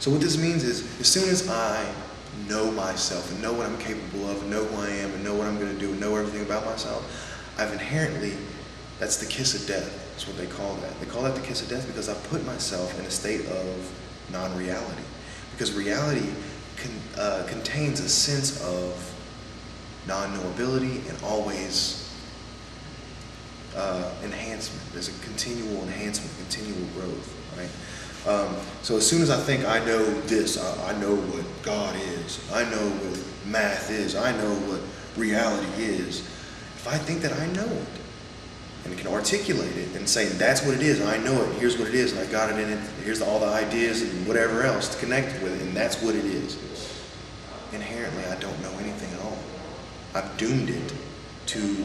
So what this means is, as soon as I know myself and know what I'm capable of, and know who I am, and know what I'm going to do, and know everything about myself, I've inherently, that's the kiss of death. That's what they call that. They call that the kiss of death because I put myself in a state of non-reality. Because reality contains a sense of non-knowability and always enhancement. There's a continual enhancement, continual growth, right? So as soon as I think I know this, I know what God is, I know what math is, I know what reality is, if I think that I know it and can articulate it and say that's what it is, I know it, here's what it is, and I got it in it, here's all the ideas and whatever else to connect with it, and that's what it is, inherently I don't know anything at all. I've doomed it to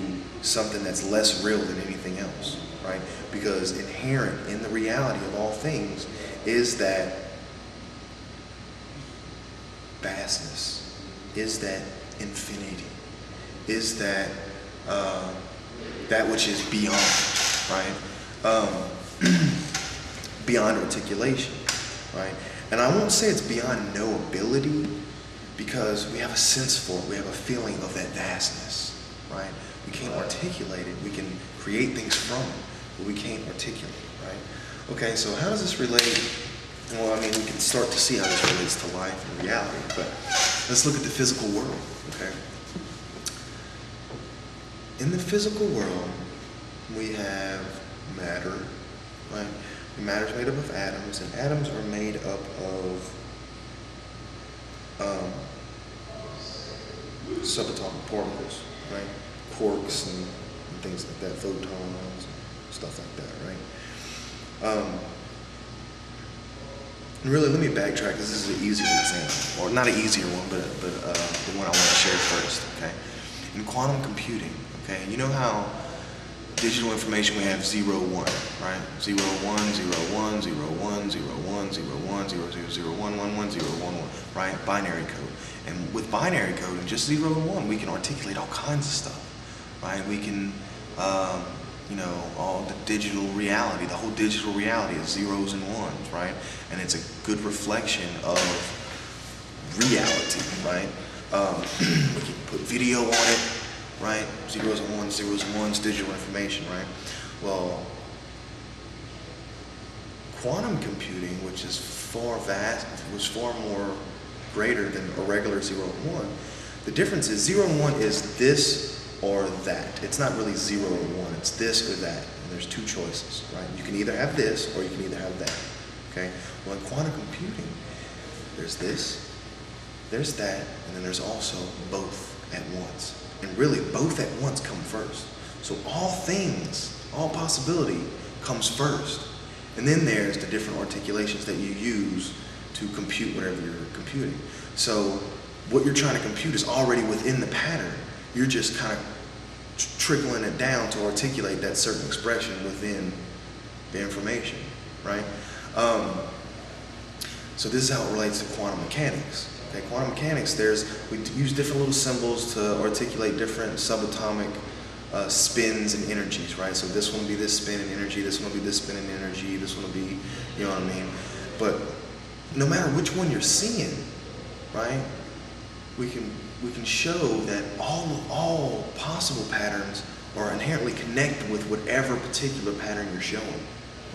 something that's less real than anything else, right? Because inherent in the reality of all things is that vastness, is that infinity, is that that which is beyond, right? Beyond articulation, right? And I won't say it's beyond knowability because we have a sense for it, we have a feeling of that vastness, right? We can't articulate it, we can create things from it, but we can't articulate it, right? Okay, so how does this relate? Well, I mean, we can start to see how this relates to life and reality, but let's look at the physical world, okay? In the physical world, we have matter, right? Matter is made up of atoms, and atoms are made up of subatomic particles, right? Quarks and things like that, photons and stuff like that, right? Really, let me backtrack, because this is an easier example, or not an easier one, but the one I want to share first, okay? In quantum computing, okay, you know how digital information we have 0, 1, right? 0, 1, 0, 1, 0, 1, 0, 1, 0, 1, 0, 0, 0, 1, 1, 1, 0, 1, 1, right? Binary code. And with binary code and just 0 and 1, we can articulate all kinds of stuff, right? We can, you know, all the digital reality, the whole digital reality is zeros and ones, right? And it's a good reflection of reality, right? We can put video on it, right? Zeros and ones, digital information, right? Well, quantum computing, which is far more greater than a regular 0 and 1. The difference is 0 and 1 is this or that. It's not really 0 or 1, it's this or that. And there's two choices, right? You can either have this or you can either have that, okay? Well, in quantum computing, there's this, there's that, and then there's also both at once. And really, both at once come first. So all things, all possibility comes first. And then there's the different articulations that you use to compute whatever you're computing. So what you're trying to compute is already within the pattern. You're just kind of trickling it down to articulate that certain expression within the information, right? So this is how it relates to quantum mechanics. Okay, quantum mechanics, we use different little symbols to articulate different subatomic spins and energies, right? So this one will be this spin and energy, this one will be this spin and energy, this one will be, you know what I mean? But no matter which one you're seeing, right, we can show that all possible patterns are inherently connected with whatever particular pattern you're showing.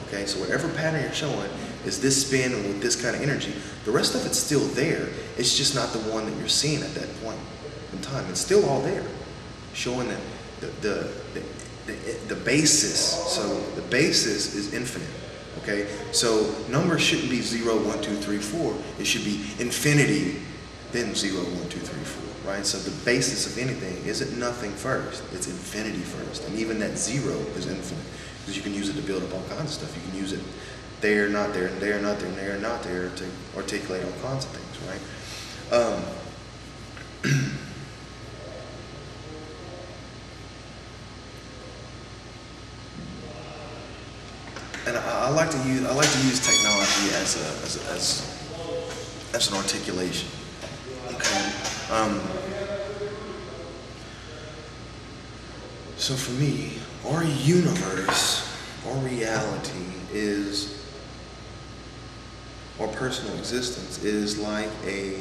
Okay, so whatever pattern you're showing is this spin and with this kind of energy. The rest of it's still there. It's just not the one that you're seeing at that point in time. It's still all there, showing that the basis. So the basis is infinite. Okay, so numbers shouldn't be 0, 1, 2, 3, 4. It should be infinity, then 0, 1, 2, 3, 4. Right? So the basis of anything isn't nothing first. It's infinity first, and even that 0 is infinite. Because you can use it to build up all kinds of stuff. You can use it there, not there, and there, not there, and there, not there to articulate all kinds of things, right? And I like to use technology as an articulation. Okay. So for me, our universe, our reality is or personal existence is like a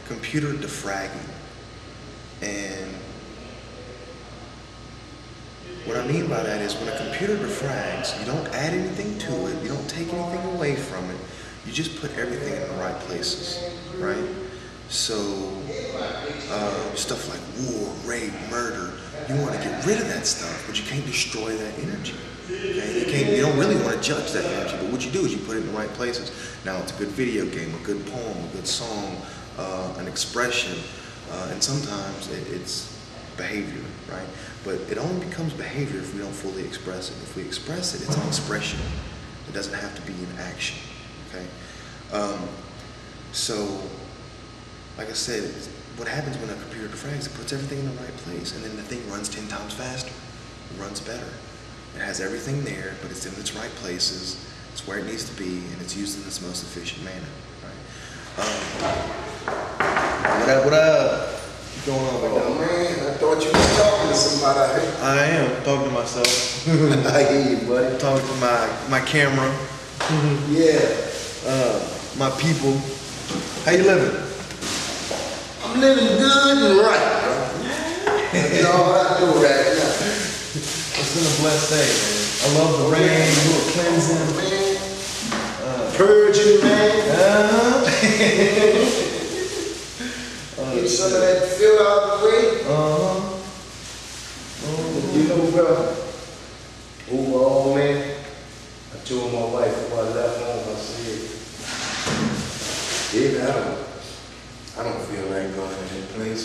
computer defragging. And what I mean by that is when a computer defrags, you don't add anything to it, you don't take anything away from it, you just put everything in the right places, right? So stuff like war, rape, murder, you want to get rid of that stuff, but you can't destroy that energy. Okay? You don't really want to judge that energy, but what you do is you put it in the right places. Now it's a good video game, a good poem, a good song, an expression, and sometimes it's behavior, right? But it only becomes behavior if we don't fully express it. If we express it, it's an expression. It doesn't have to be an action, okay? So, like I said, what happens when a computer defrags, it puts everything in the right place, and then the thing runs 10 times faster. It runs better. It has everything there, but it's in its right places. It's where it needs to be, and it's used in its most efficient manner, right? What up? What's going on, bro? Oh man, I thought you was talking to somebody. I am talking to myself. I hear you, buddy. Talking to my camera. Yeah. My people. How you living? I'm living good and right, bro. That's all I do right now. It's been a blessed day, man. I love the rain, you were cleansing. Man. Purging, man. Get some of that fill out the way. You know, bro, overall, man, I told my wife before I left home, I said, David, I don't feel like going to that place.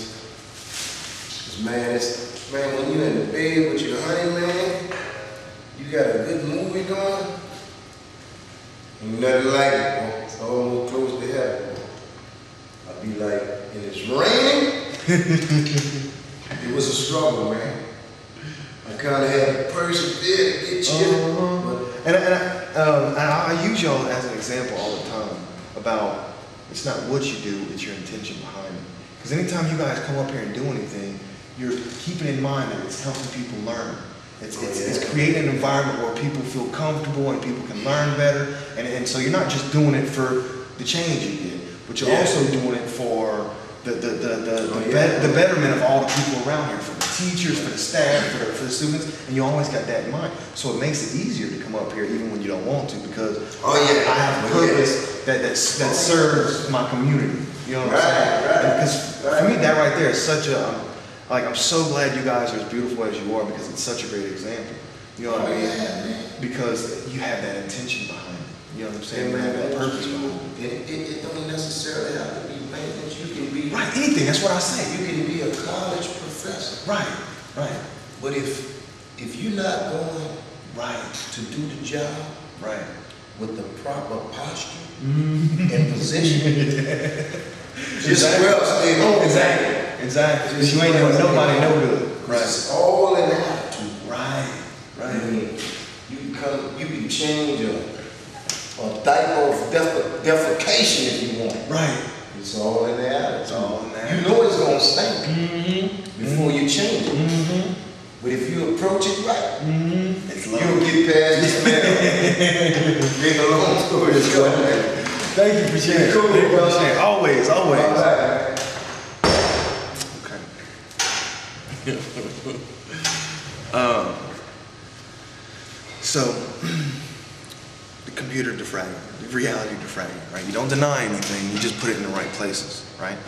'Cause man, when you're in the bed with your honey, man, you got a good movie going, ain't nothing like it, bro. It's almost close to heaven, bro. I'd be like, and it's raining. It was a struggle, man. I kind of had to persevere to get you. And I use y'all as an example all the time about it's not what you do, it's your intention behind it. Because anytime you guys come up here and do anything, you're keeping in mind that it's helping people learn. It's creating an environment where people feel comfortable and people can learn better. And so you're not just doing it for the change you get, but you're also doing it for the betterment of all the people around here, for the teachers, for the staff, for the students, and you always got that in mind. So it makes it easier to come up here even when you don't want to, because I have a purpose that serves my community. You know what I'm saying? Because for me, that right there is such a, I'm so glad you guys are as beautiful as you are, because it's such a great example. You know what I mean? Because you have that intention behind it. You know what I'm saying? You have that purpose behind it. It don't necessarily have to be maintenance. You can be anything. That's what I say. You can be a college professor. Right. But if you're not going to do the job with the proper posture and position, just well stay home. Exactly. You ain't doing nobody no good. It's all in the attitude. Right. I mean, you can change a type of defecation if you want. Right. It's all in the attitude. You know it's gonna stink before you change it. But if you approach it right, you'll get past the smell. Make a long story short, man. Thank you for sharing. Cool, bro. Always. All right. Okay. So, the computer defragging, the reality defragging, right? You don't deny anything, you just put it in the right places, right?